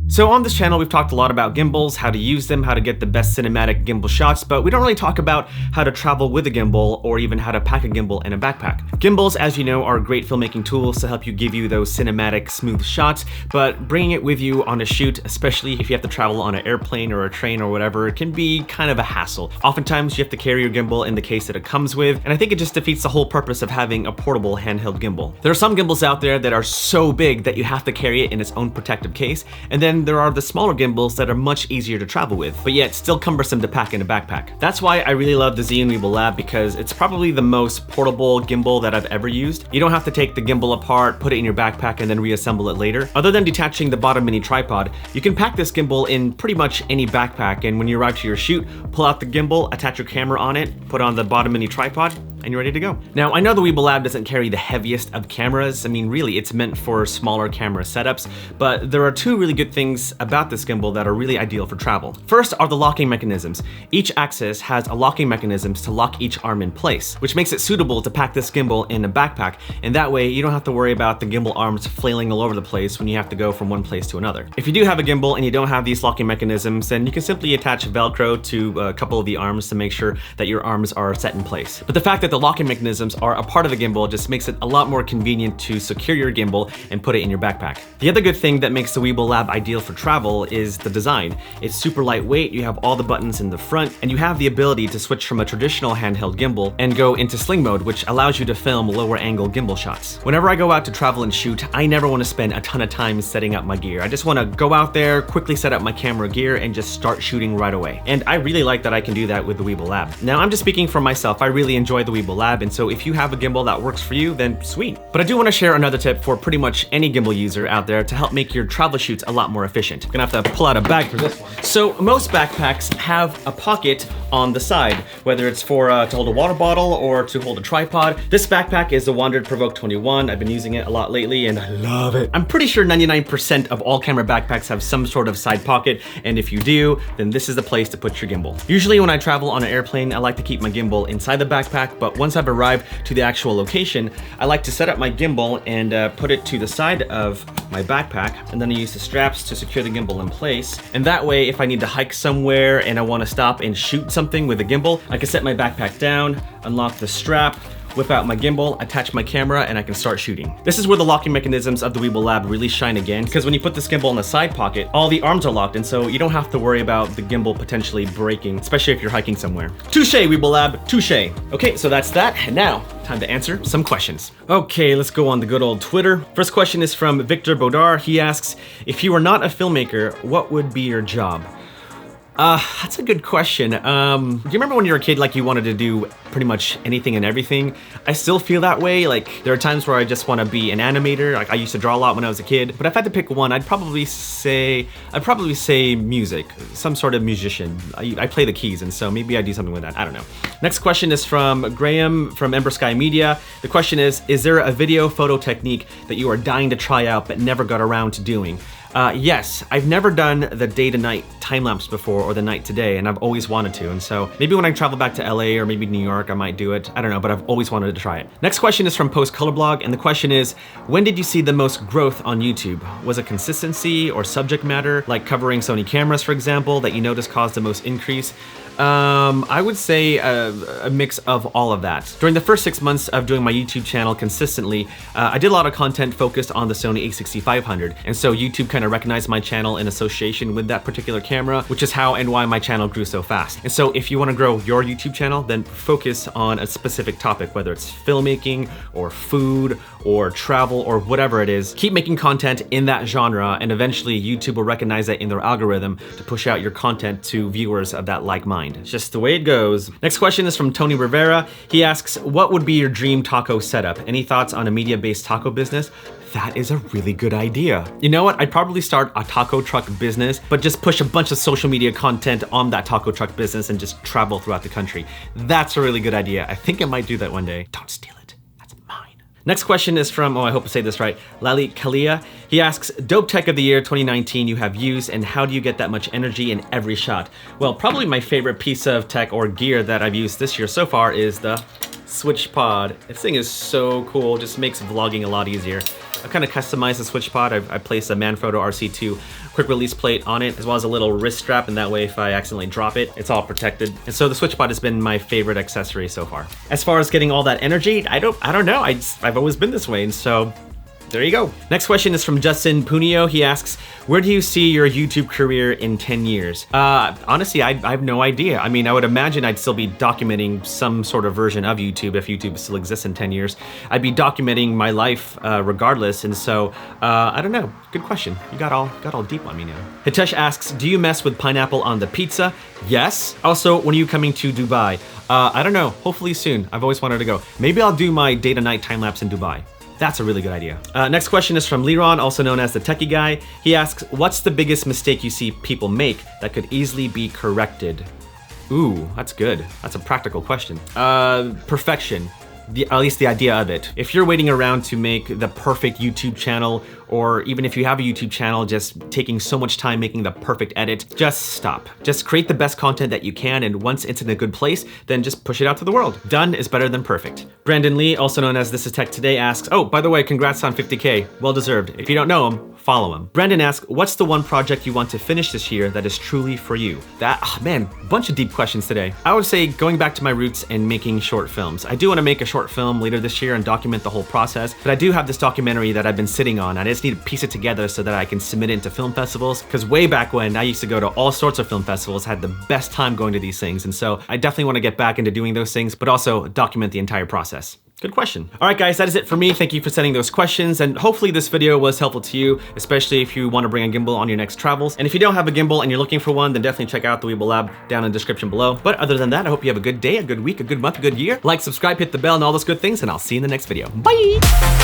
So on this channel, we've talked a lot about gimbals, how to use them, how to get the best cinematic gimbal shots, but we don't really talk about how to travel with a gimbal or even how to pack a gimbal in a backpack. Gimbals, as you know, are great filmmaking tools to help you give you those cinematic, smooth shots, but bringing it with you on a shoot, especially if you have to travel on an airplane or a train or whatever, it can be kind of a hassle. Oftentimes, you have to carry your gimbal in the case that it comes with, and I think it just defeats the whole purpose of having a portable handheld gimbal. There are some gimbals out there that are so big that you have to carry it in its own protective case, and then there are the smaller gimbals that are much easier to travel with, but yet still cumbersome to pack in a backpack. That's why I really love the Zhiyun Weebill Lab, because it's probably the most portable gimbal that I've ever used. You don't have to take the gimbal apart, put it in your backpack, and then reassemble it later. Other than detaching the bottom mini tripod, you can pack this gimbal in pretty much any backpack, and when you arrive to your shoot, pull out the gimbal, attach your camera on it, put on the bottom mini tripod, and you're ready to go. Now, I know the Weebill Lab doesn't carry the heaviest of cameras. I mean, really, it's meant for smaller camera setups, but there are two really good things about this gimbal that are really ideal for travel. First are the locking mechanisms. Each axis has a locking mechanisms to lock each arm in place, which makes it suitable to pack this gimbal in a backpack, and that way you don't have to worry about the gimbal arms flailing all over the place when you have to go from one place to another. If you do have a gimbal and you don't have these locking mechanisms, then you can simply attach Velcro to a couple of the arms to make sure that your arms are set in place. But the fact that the locking mechanisms are a part of the gimbal just makes it a lot more convenient to secure your gimbal and put it in your backpack. The other good thing that makes the Weebill Lab ideal for travel is the design. It's super lightweight, you have all the buttons in the front, and you have the ability to switch from a traditional handheld gimbal and go into sling mode, which allows you to film lower angle gimbal shots. Whenever I go out to travel and shoot, I never want to spend a ton of time setting up my gear. I just want to go out there, quickly set up my camera gear, and just start shooting right away. And I really like that I can do that with the Weebill Lab. Now, I'm just speaking for myself. I really enjoy the Weebill Lab, and so if you have a gimbal that works for you, then sweet. But I do want to share another tip for pretty much any gimbal user out there to help make your travel shoots a lot more efficient. You're gonna have to pull out a bag for this one. So most backpacks have a pocket on the side, whether it's for to hold a water bottle or to hold a tripod. This backpack is the Wandered Provoke 21. I've been using it a lot lately and I love it. I'm pretty sure 99% of all camera backpacks have some sort of side pocket, and if you do, then this is the place to put your gimbal. Usually when I travel on an airplane, I like to keep my gimbal inside the backpack, but once I've arrived to the actual location, I like to set up my gimbal and put it to the side of my backpack, and then I use the straps to secure the gimbal in place. And that way, if I need to hike somewhere and I want to stop and shoot something with a gimbal, I can set my backpack down, unlock the strap, whip out my gimbal, attach my camera, and I can start shooting. This is where the locking mechanisms of the Weebill Lab really shine again, because when you put this gimbal in the side pocket, all the arms are locked, and so you don't have to worry about the gimbal potentially breaking, especially if you're hiking somewhere. Touche, Weebill Lab, touche. Okay, so that's that, and now, time to answer some questions. Okay, let's go on the good old Twitter. First question is from Victor Bodar. He asks, if you were not a filmmaker, what would be your job? That's a good question. Do you remember when you were a kid, like you wanted to do pretty much anything and everything? I still feel that way. Like there are times where I just want to be an animator. Like I used to draw a lot when I was a kid, but if I had to pick one, I'd probably say music, some sort of musician. I play the keys, and so maybe I do something with that. I don't know. Next question is from Graham from Ember Sky Media. The question is there a video photo technique that you are dying to try out but never got around to doing? Yes, I've never done the day to night time lapse before or the night to day, and I've always wanted to. And so maybe when I travel back to LA or maybe New York, I might do it. I don't know, but I've always wanted to try it. Next question is from Post Color Blog, and the question is, when did you see the most growth on YouTube? Was it consistency or subject matter, like covering Sony cameras, for example, that you noticed caused the most increase? I would say a mix of all of that. During the first 6 months of doing my YouTube channel consistently, I did a lot of content focused on the Sony a6500, and so YouTube kind of recognized my channel in association with that particular camera, which is how and why my channel grew so fast. And so if you want to grow your YouTube channel, then focus on a specific topic, whether it's filmmaking or food or travel or whatever it is. Keep making content in that genre, and eventually YouTube will recognize that in their algorithm to push out your content to viewers of that like mind. It's just the way it goes. Next question is from Tony Rivera. He asks, what would be your dream taco setup? Any thoughts on a media-based taco business? That is a really good idea. You know what? I'd probably start a taco truck business, but just push a bunch of social media content on that taco truck business and just travel throughout the country. That's a really good idea. I think I might do that one day. Don't steal it. That's mine. Next question is from, I hope I say this right, Lali Kalia. He asks, dope tech of the year 2019 you have used, and how do you get that much energy in every shot? Well, probably my favorite piece of tech or gear that I've used this year so far is the Switch Pod. This thing is so cool, just makes vlogging a lot easier. I kind of customized the Switch Pod. I placed a Manfrotto RC2 quick release plate on it, as well as a little wrist strap, and that way if I accidentally drop it, it's all protected. And so the SwitchPod has been my favorite accessory so far. As far as getting all that energy, I don't know. I've always been this way, and so there you go. Next question is from Justin Punio. He asks, where do you see your YouTube career in 10 years? Honestly, I have no idea. I mean, I would imagine I'd still be documenting some sort of version of YouTube if YouTube still exists in 10 years. I'd be documenting my life regardless, and so I don't know. Good question. You got all deep on me now. Hitesh asks, do you mess with pineapple on the pizza? Yes. Also, when are you coming to Dubai? I don't know. Hopefully soon. I've always wanted to go. Maybe I'll do my day to night time lapse in Dubai. That's a really good idea. Next question is from Liron, also known as the techie guy. He asks, what's the biggest mistake you see people make that could easily be corrected? Ooh, that's good. That's a practical question. Perfection. At least the idea of it. If you're waiting around to make the perfect YouTube channel, or even if you have a YouTube channel, just taking so much time making the perfect edit, just stop. Just create the best content that you can, and once it's in a good place, then just push it out to the world. Done is better than perfect. Brandon Lee, also known as This Is Tech Today, asks, oh, by the way, congrats on 50K. Well deserved. If you don't know him, follow him. Brandon asks, what's the one project you want to finish this year that is truly for you? Man, bunch of deep questions today. I would say going back to my roots and making short films. I do want to make a short film later this year and document the whole process, but I do have this documentary that I've been sitting on. I just need to piece it together so that I can submit it into film festivals, because way back when, I used to go to all sorts of film festivals, had the best time going to these things, and so I definitely want to get back into doing those things, but also document the entire process. Good question. All right, guys, that is it for me. Thank you for sending those questions, and hopefully this video was helpful to you, especially if you want to bring a gimbal on your next travels. And if you don't have a gimbal and you're looking for one, then definitely check out the Weebill Lab down in the description below. But other than that, I hope you have a good day, a good week, a good month, a good year. Like, subscribe, hit the bell, and all those good things, and I'll see you in the next video. Bye!